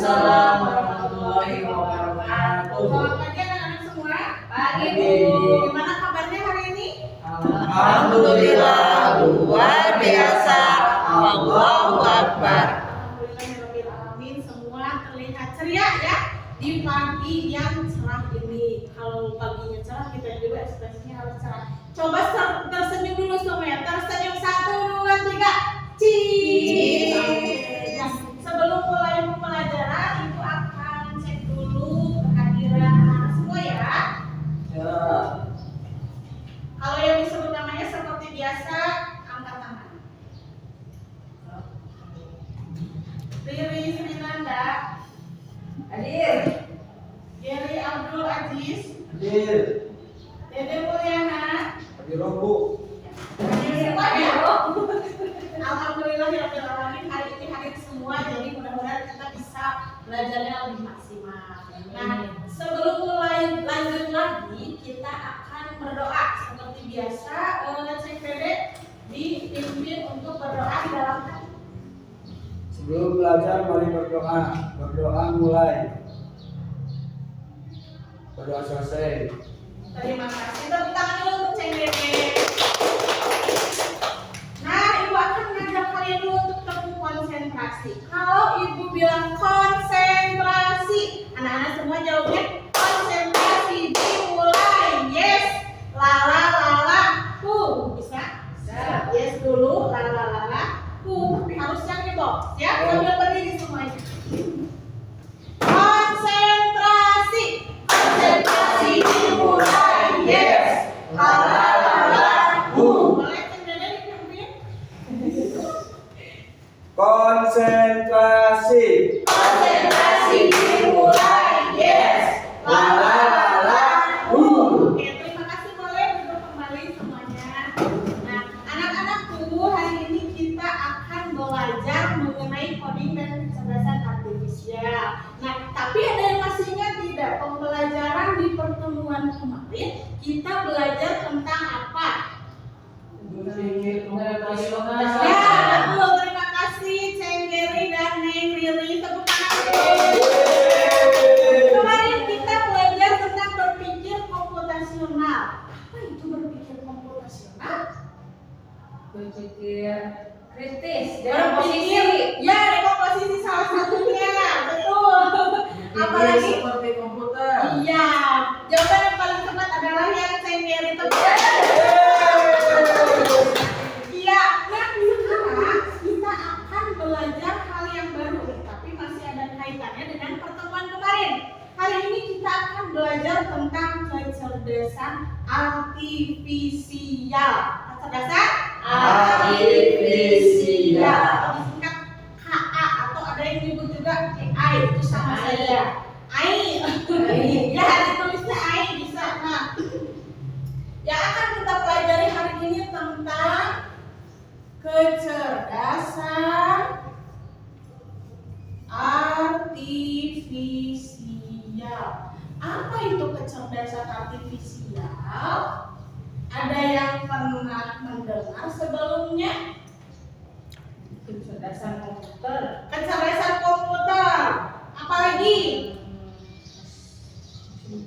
Waalaikumsalam warahmatullahi wabarakatuh. Selamat pagi anak-anak semua. Pagi, Bu. Gimana kabarnya hari ini? Alhamdulillah, luar biasa. Allahu Akbar. Alhamdulillahirabbil alamin, semua terlihat ceria ya di pagi yang cerah ini. Kalau paginya cerah, kita juga ekspresinya harus cerah. Coba tersenyum dulu semuanya. Tersenyum 1, 2, 3. Cheese. Ya, sebelum mulai pembelajaran itu akan cek dulu kehadiran anak semua ya. Ya. Kalau yang disebut namanya seperti biasa, angkat tangan. Riri Srinanda, Hadir. Geri Abdul Aziz, Hadir. Dede Mulyana, Hadir Bu. hadir semuanya. Alhamdulillahirabbil alamin, hari ini hadir semua, jadi mudah-mudahan kita bisa belajarnya lebih maksimal. Nah, sebelum mulai lanjut lagi, kita akan berdoa seperti biasa. Cek Dede dipimpin untuk berdoa di dalam hati. Sebelum belajar mari berdoa. Berdoa mulai. Berdoa selesai. Terima kasih. Tepuk tangan dulu untuk Cek Dede. Nah, Ibu akan mengajak kalian dulu untuk tetap konsentrasi. Kalau Ibu bilang konsentrasi, anak-anak semua jawabnya konsentrasi. Dimulai. Yes. Lala lala ku. Bisa? Bisa. Yes dulu. Lala lala ku. Harus yang di box. Ya, sambil berdiri semuanya. Konsentrasi. Konsentrasi dimulai. Yes. Lala lala ku. Boleh Cek Dede dipimpin? Konsentrasi. Konsentrasi dimulai. Yes. Lala lala ku. Oke, terima kasih, boleh duduk kembali semuanya. Nah, anak-anakku, hari ini kita akan belajar mengenai coding dan kecerdasan artifisial. Nah, tapi ada yang masih ingat tidak? Pembelajaran di pertemuan kemarin kita belajar tentang apa? Ya, betul. Terima kasih Ceng Geri dan Neng Riri. Tepuk tangan. Kemarin kita belajar tentang berpikir komputasional. Apa itu berpikir komputasional? Berpikir kritis. Berpikir, ya, dekomposisi salah satunya. Betul. Apalagi? Seperti komputer. Iya. Jawaban yang paling tepat adalah yang Ceng Geri. Tepuk Iya, nah sekarang kita akan belajar hal yang baru nih, tapi masih ada kaitannya dengan pertemuan kemarin. Hari ini kita akan belajar tentang kecerdasan artifisial. Kecerdasan Artifisial. Disingkat KA atau ada yang disebut juga AI, itu sama saja. AI. Ya, ditulisnya AI bisa. Nah, yang akan kita pelajari hari ini tentang kecerdasan artifisial. Apa itu kecerdasan artifisial? Ada yang pernah mendengar sebelumnya? Kecerdasan komputer. Kecerdasan komputer. Apalagi?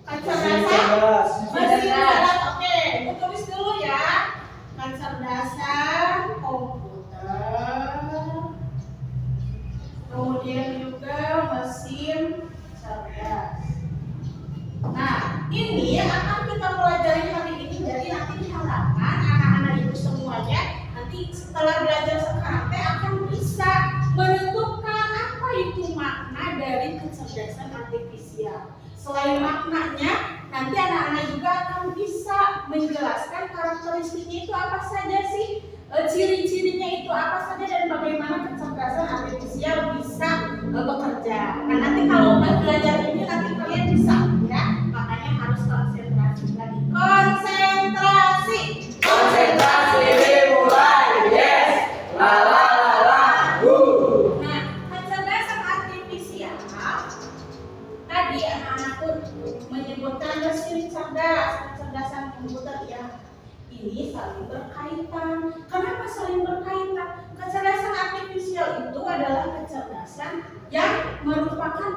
Kecerdasan mesin cerdas. Oke, itu tulis dulu ya. Kecerdasan komputer. Kemudian juga mesin cerdas. Nah, ini yang akan kita pelajari hari ini. Jadi nanti diharapkan anak-anak ibu semuanya nanti setelah belajar sekarang akan bisa menentukan apa itu makna dari kecerdasan artifisial. Selain maknanya, nanti anak-anak juga akan bisa menjelaskan karakteristiknya itu apa saja sih, ciri-cirinya itu apa saja, dan bagaimana kecerdasan artifisial bisa bekerja. Nah, nanti kalau belajar ini nanti kalian bisa ya, makanya harus konsentrasi lagi. Konsentrasi. Konsentrasi dimulai. Yes. Lala lala ku. Nah, kecerdasan artifisial tadi anak-anakku menyebutkan mesin cerdas, kecerdasan komputer ya. Ini saling berkaitan. Kenapa saling berkaitan? Kecerdasan artifisial itu adalah kecerdasan yang merupakan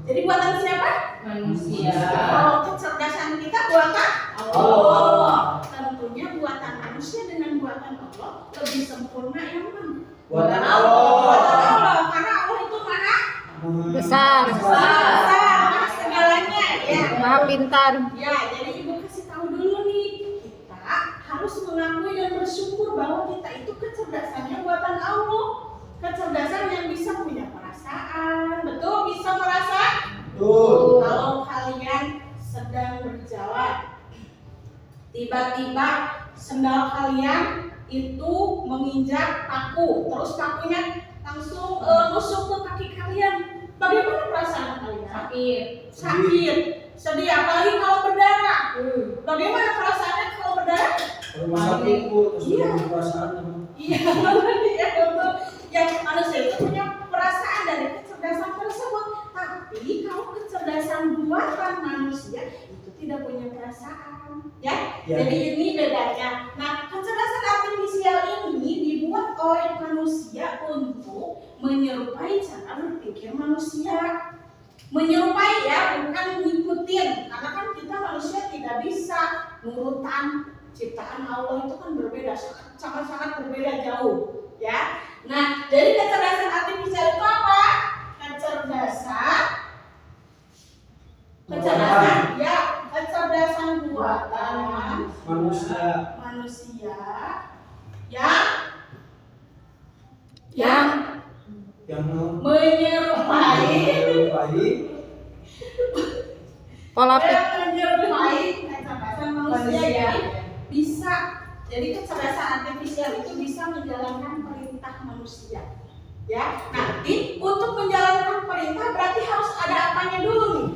Jadi buatan siapa? Manusia. Kalau kecerdasan kita buatan Allah. Tentunya buatan manusia dengan buatan Allah lebih sempurna yang mana? Buatan Buatan Allah. Allah, karena Allah itu maha Besar. besar segalanya ya. Maha pintar. Ya, jadi ibu kasih tahu dulu nih, kita harus mengakui dan bersyukur bahwa kita itu kecerdasannya buatan Allah. Kecerdasan yang bisa punya perasaan, betul, bisa merasa. Betul. Kalau kalian sedang berjalan, tiba-tiba sendal kalian itu menginjak paku, terus pakunya langsung nusuk ke kaki kalian. Bagaimana perasaan kalian? Sakit, sedih, apalagi kalau berdarah. Bagaimana perasaannya kalau berdarah? Rumah sakit bu, terus Iya. ada perasaan. Iya, ya betul. Yang manusia itu punya perasaan dari kecerdasan tersebut. Tapi kalau kecerdasan buatan manusia itu tidak punya perasaan, ya. Ya. Jadi ini bedanya. Nah, kecerdasan artifisial ini dibuat oleh manusia untuk menyerupai cara berpikir manusia. Menyerupai ya, bukan ngikutin. Karena kan kita manusia tidak bisa nurutan ciptaan Allah itu kan berbeda, sangat-sangat berbeda jauh, ya. Nah, dari kecerdasan artifisial itu apa? Kecerdasan buatan Manusia. manusia Yang Yang menyerupai pola pikir. menyerupai kecerdasan manusia. Manusia. Jadi bisa, jadi kecerdasan artifisial itu bisa menjalankan perintah manusia. Ya, nanti untuk menjalankan perintah berarti harus ada apanya dulu nih?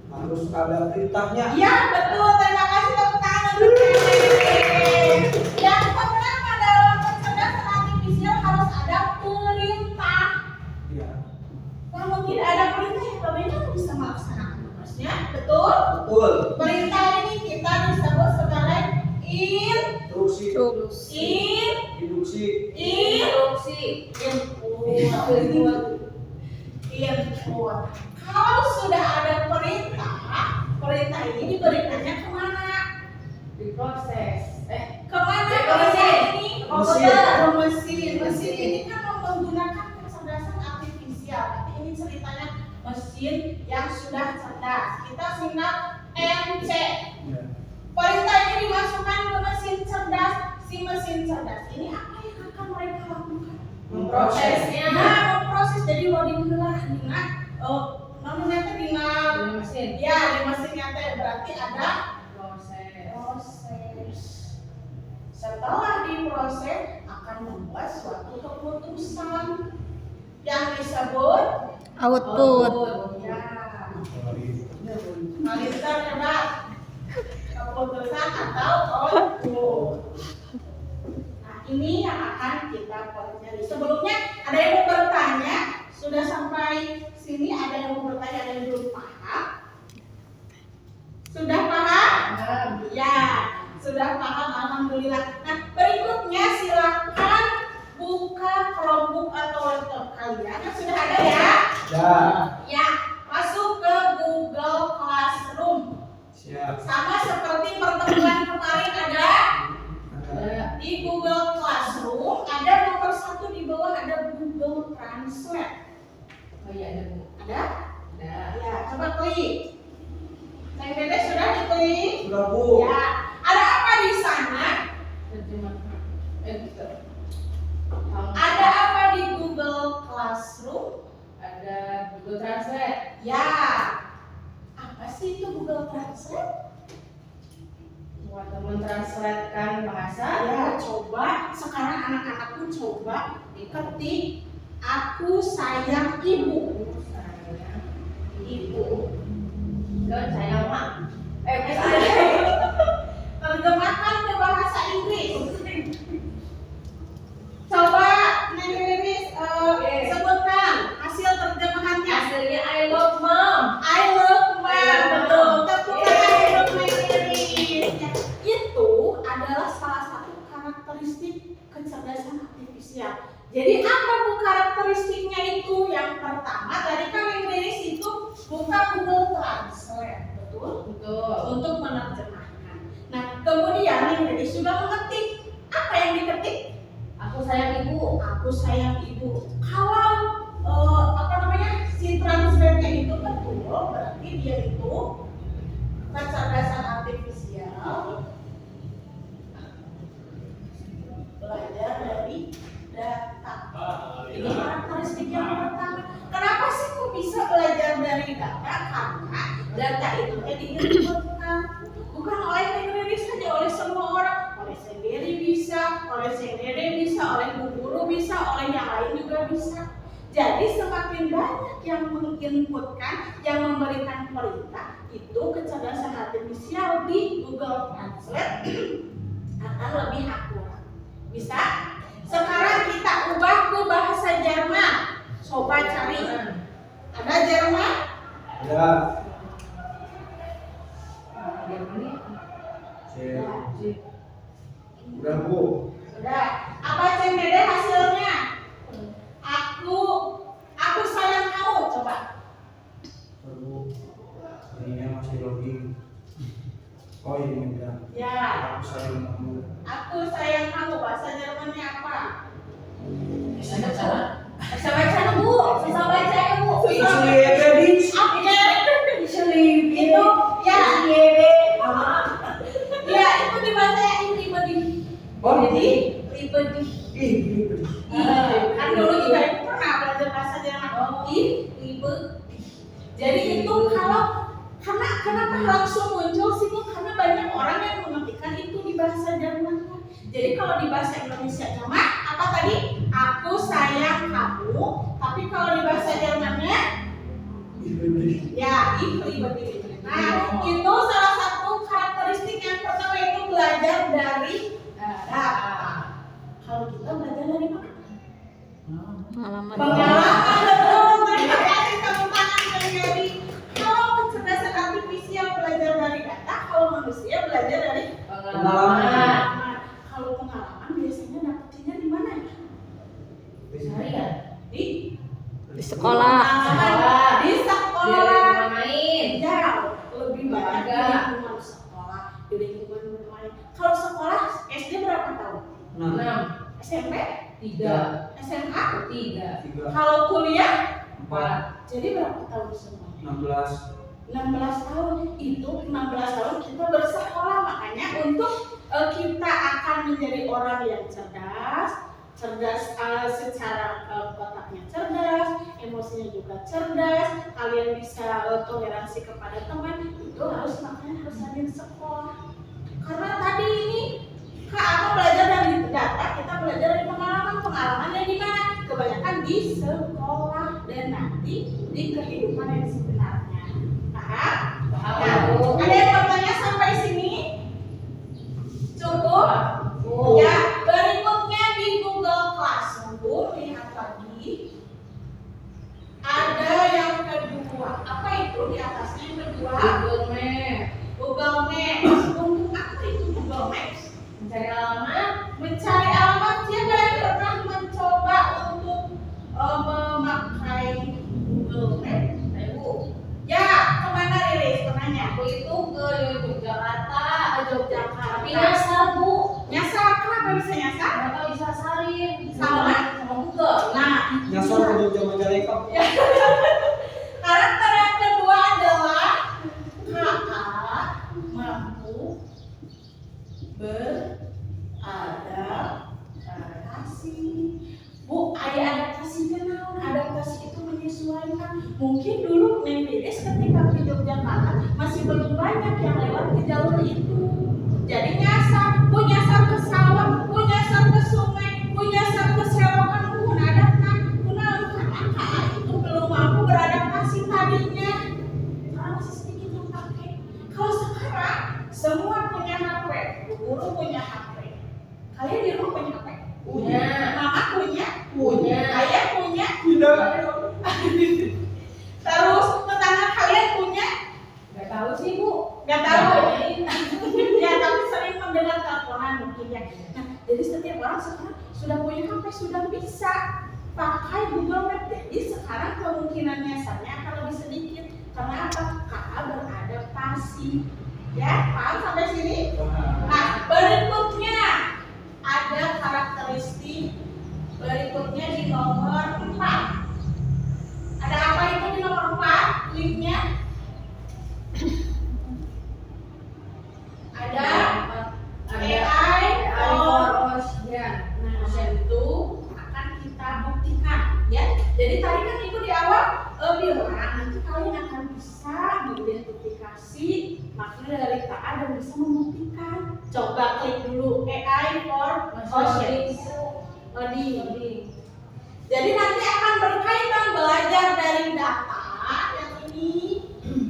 harus ada perintahnya. Iya betul, terima kasih tepuk tangan untuk kalian. Yang pertama dalam kecerdasan artifisial harus ada perintah. Iya. Kalau tidak ada perintah, ya bagaimana bisa melaksanakan tugasnya? Betul? Betul. Perintah ini kita disebut sebagai Instruksi. Induksi. Input. Kalau sudah ada perintah, perintah ini diberikannya kemana? Diproses. Kemana Ke perintah mesin. ini? Mesin. Ke mesin. Mesin ini kan menggunakan kecerdasan artifisial. Tapi ini ceritanya mesin yang sudah cerdas. Kita singkat MC. Ya. Perintah ini dimasukkan ke mesin cerdas. Si mesin cerdas ini apa yang akan mereka lakukan? Memprosesnya. Nah, memproses. Jadi mau dina namanya teh dina Mesin. ya di mesinnya teh berarti ada Proses. proses. Setelah diproses akan membuat suatu keputusan yang disebut Output. ya. Malisa coba keputusan atau output. Nah, ini yang akan kita pelajari. Sebelumnya ada yang mau bertanya? Sudah sampai sini ada yang mau bertanya, ada yang belum paham? Sudah paham? Ya, sudah paham, alhamdulillah. Nah, berikutnya silakan buka Chromebook atau laptop kalian. Yang sudah ada ya? Ya. Ya, masuk ke Google Classroom. Siap. Sama seperti pertemuan kemarin ada Ada. di Google Classroom, ada nomor 1 di bawah ada Google Translate. Oh iya ada Bu. Ada? Ada. Ya, coba klik. Neng Dede sudah diklik? Sudah bu. Ya, ada apa di sana? Terjemahkan. Gitu. Ada apa di Google Classroom? Ada Google Translate. Ya. Apa sih itu Google Translate? Buat teman translatekan bahasa. Ya, coba sekarang anak-anakku coba ketik aku sayang ibu. Saya Ibu. dan saya mak. Terjemahkan ke bahasa Inggris. Coba Neng Lilis sebutkan hasil terjemahannya. Hasilnya I love mom. I love mom. Betul. Tepuk tangan untuk Neng Lilis. Ya, itu adalah salah satu karakteristik kecerdasan artifisial. Jadi apa bu karakteristiknya itu? Yang pertama tadi kan Neng Lilis itu Aku sayang ibu. Aku sayang ibu. Kalau si translate-nya itu betul, berarti dia itu kecerdasan artifisial belajar dari data. Ini karakteristik yang pertama. Kenapa sih kok bisa belajar dari data? Karena data itu diinputkan bukan oleh teknologi saja, oleh semua orang. Oleh sendiri bisa, oleh sendiri bisa, oleh guru bisa, oleh yang lain juga bisa. Jadi semakin banyak yang menginputkan, yang memberikan perintah, itu kecerdasan artifisial di Google Translate akan lebih akurat. Bisa? Sekarang kita ubah ke bahasa Jerman. Coba cari. Ada Jerman? Ada. Jerman ya. Udah Bu. Sudah. Apa CMD hasilnya? Aku sayang kamu. Coba. Bu. Ininya masih loading. Oh ini udah. Ya. Aku sayang kamu. Aku sayang kamu. Bahasa Jermannya apa? Bisa baca bu. Bisa baca ya bu. Oke. Itu ya. Ya itu dibaca pribadi. Oh Jadi pribadi. Kan dulu juga itu pernah belajar bahasa Jerman. Pribadi. Jadi itu karena kenapa langsung muncul sih Bu? Karena banyak orang yang mengetikkan itu di bahasa Jerman. Jadi kalau di bahasa Indonesia cuma apa tadi? Aku sayang kamu. Tapi kalau di bahasa Jermannya ya pribadi. Nah itu salah satu karakteristik yang pertama itu belajar dari data. Kalau kita belajar dari mana? Pengalaman. Pengalaman. Betul. Terima kasih tepuk tangan dari. Kalau kecerdasan artifisial belajar dari data, kalau manusia belajar dari Pengalaman. Kalau pengalaman biasanya dapetinnya di mana ya? Harian. Di sekolah. Di Di sekolah. rumah main. Jauh lebih banyak di Olahraga. lingkungan sekolah, di lingkungan bermain. Kalau sekolah SD berapa tahun? 6. SMP? 3. SMA? 3. 3, Kalau kuliah? 4. Jadi berapa tahun semua? 16. 16 tahun. Itu 16 tahun kita bersekolah, makanya untuk kita akan menjadi orang yang cerdas secara otaknya cerdas, emosinya juga cerdas, kalian bisa toleransi kepada teman, itu makanya harus hadir sekolah. Karena tadi ini Kak belajar dari data, kita belajar dari pengalamannya di mana? Kebanyakan di sekolah dan nanti di kehidupan yang sebenarnya. Paham? Paham. Ada yang bertanya sampai sini? Cukup? Bu. Ya, berikutnya di Google Classroom, lihat lagi. Ada yang kedua. Apa itu di atasnya yang kedua? Google Map. Google Maps. Untuk apa itu Google Maps? Mencari alamat. Mencari alamat. Siapa yang pernah mencoba untuk memakai Google Maps? Ayo bu. Ya, kemana Riris? Pernahnya? Aku itu ke Yogyakarta. Ke Yogyakarta. Tapi nyasar bu. Nyasar, kenapa bisa nyasar? Kenapa bisa sarin? Sama? Sama Google. Nah, Nyasar ke Jogja Majalengka. karakter yang kedua adalah kakak mampu beradaptasi. Bu, ada adaptasinya naon? Adaptasi itu menyesuaikan. Mungkin dulu Neng Lilis ketika ke Yogyakarta masih belum banyak yang lewat ke jalur itu. Jadi nyasar, bu nyasar ke sawah, bu nyasar ke sungai, bu nyasar ke selokan, bu adaptasi. Karena itu belum mampu beradaptasi tadinya. Karena masih sedikit yang pakai. Kalau sekarang semua punya HP, guru punya HP. Kalian di rumah punya HP? Punya. Mama punya? Punya. Ayah punya? Tidak. Terus tetangga kalian punya? Gak tahu sih bu. Gak tahu. Gak Ya tapi sering mendengar teleponan mungkin ya. Nah, jadi setiap orang sekarang sudah punya HP, sudah bisa pakai Google Maps. Jadi sekarang kemungkinan nyasarnya akan lebih sedikit. Karena apa? Kakak beradaptasi. Ya, paham sampai sini? Nah, berikutnya ada karakteristik membuktikan, ya. Jadi tadi kan ibu di awal bilang nanti kalian akan bisa mengidentifikasi makna dari KA dan bisa membuktikan. Coba klik dulu AI for Ocean. Loading. Jadi nanti akan berkaitan belajar dari data yang ini,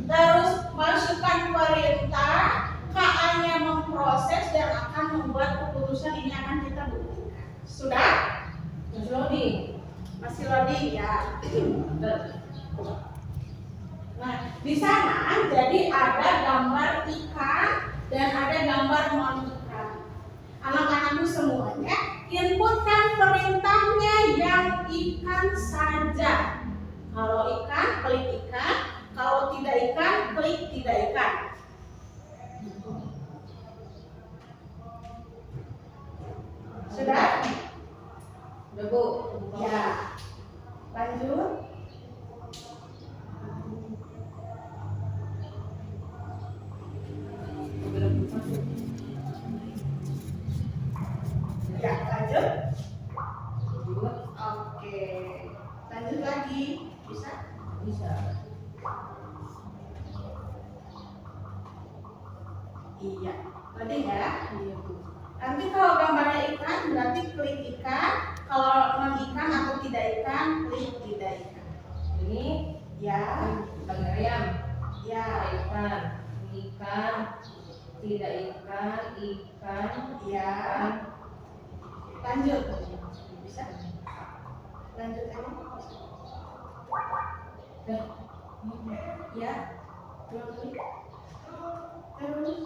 terus masukkan perintah, KA-nya memproses dan akan membuat keputusan. Ini akan kita buktikan. Sudah? Masih loading. Masih loading ya. Nah, di sana jadi ada gambar ikan dan ada gambar non-ikan. Anak-anakku semuanya inputkan perintahnya yang ikan saja. Kalau ikan, klik ikan. Kalau tidak ikan, klik tidak ikan. Sudah? Udah Bu. Ya. Lanjut. Ya, lanjut. Oke. Lanjut lagi. Bisa? Bisa. Iya. Tadi ya. Iya Bu. Nanti kalau gambarnya ikan berarti klik ikan. Kalau non ikan atau tidak ikan, klik tidak ikan. Ini Ya. ikan ayam. Ya. Ikan. Ikan. Tidak ikan. Ikan. Ya. Lanjut. Bisa? Lanjut aja. Dah. Ya. Dua klik. Terus.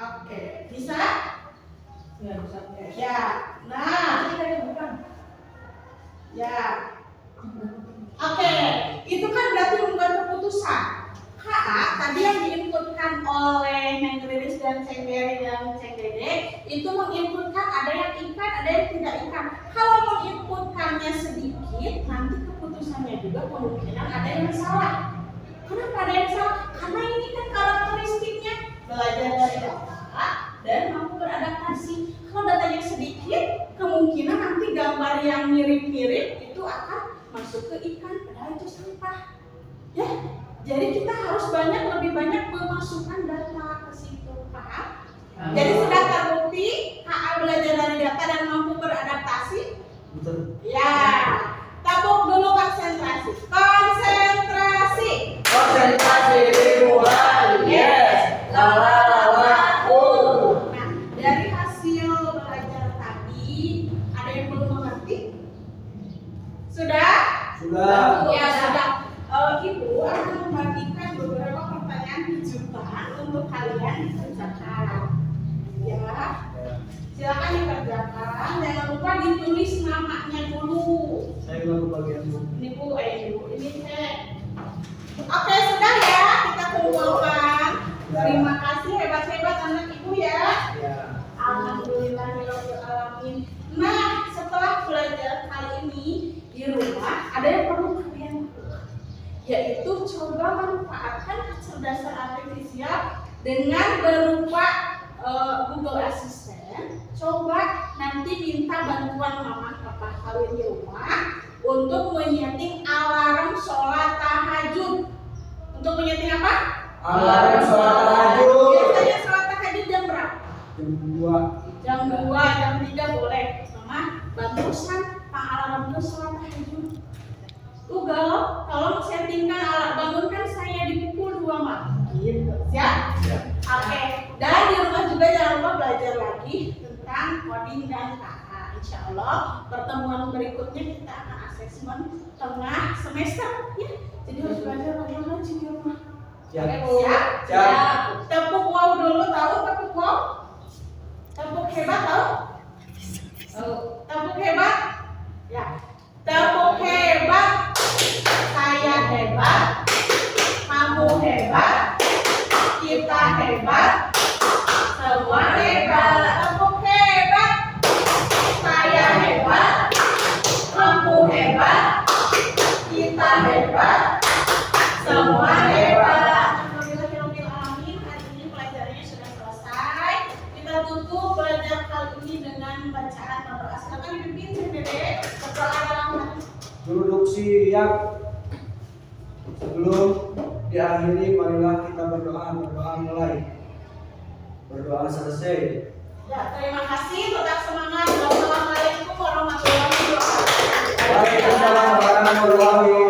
Oke. Bisa? Ya bisa. Ya. Nah. Ini ada bukan. Ya. Oke. Itu kan berarti membuat keputusan. KA tadi yang diinputkan oleh Neng Riris dan Ceng Beri dan Ceng Dede itu menginputkan ada yang ikan, ada yang tidak ikan. Kalau menginputkannya sedikit, nanti keputusannya juga kemungkinan ada yang salah. Kenapa ada yang salah? Karena ini kan karakteristiknya belajar dari data dan mampu beradaptasi. Kalau datanya sedikit, kemungkinan nanti gambar yang mirip-mirip itu akan masuk ke ikan, padahal itu sampah. Ya, jadi kita harus lebih banyak memasukkan data ke situ, paham? Jadi sudah terbukti KA belajar dari data dan mampu beradaptasi. Betul. Ya, tepuk dulu konsentrasi. Konsentrasi. Konsentrasi dimulai. Yes. Nah, dari hasil belajar tadi, ada yang belum mengerti? Sudah? Sudah. Ya, sudah. Ibu akan membagikan beberapa pertanyaan kejutan untuk kalian dikerjakan. Ya, silakan dikerjakan. Jangan lupa ditulis namanya dulu. Saya baru bagian Bu. Ini Bu, Ibu. Ini saya. Oke, sudah ya. Kita kumpulkan. Terima kasih hebat-hebat anak Ibu ya. Ya. Alhamdulillahirobbilalamin. Nah, setelah belajar kali ini di rumah, ada yang perlu kalian lakukan, yaitu coba manfaatkan kecerdasan artifisial dengan berupa Google Assistant. Coba nanti minta bantuan mama papa kalian di rumah untuk menyeting alarm sholat tahajud. Untuk menyeting apa? Alarm sholat tahajud. Biasanya sholat tahajud jam berapa? Jam 2. Jam 2, jam 3 boleh. Mama, bagusan Pak alarm itu sholat tahajud. Google, tolong settingkan alarm, bangunkan saya di pukul 2 malam. Gitu. Siap? Ya. Oke. Dan di rumah juga jangan lupa belajar lagi tentang coding dan KA. Insya Allah pertemuan berikutnya kita akan asesmen tengah semester ya. Jadi harus belajar lagi di rumah. Ya. Siap? Siap. Tepuk wow dulu, tahu tepuk wow? Tepuk hebat tahu? Tepuk hebat? Ya. Tepuk hebat. Saya hebat. Kamu hebat. Kita hebat. Semua hebat. Tepuk hebat. Saya hebat. Kamu hebat. Kita hebat. Semua hebat. Alhamdulillahirobbilalamin. Hari ini pelajarannya sudah selesai. Kita tutup belajar kali ini dengan bacaan berdoa siap. Sebelum diakhiri, marilah kita berdoa. Berdoa mulai. Berdoa selesai. Ya, terima kasih. Tetap semangat. Wassalamualaikum warahmatullahi wabarakatuh. Waalaikumsalam warahmatullahi wabarakatuh.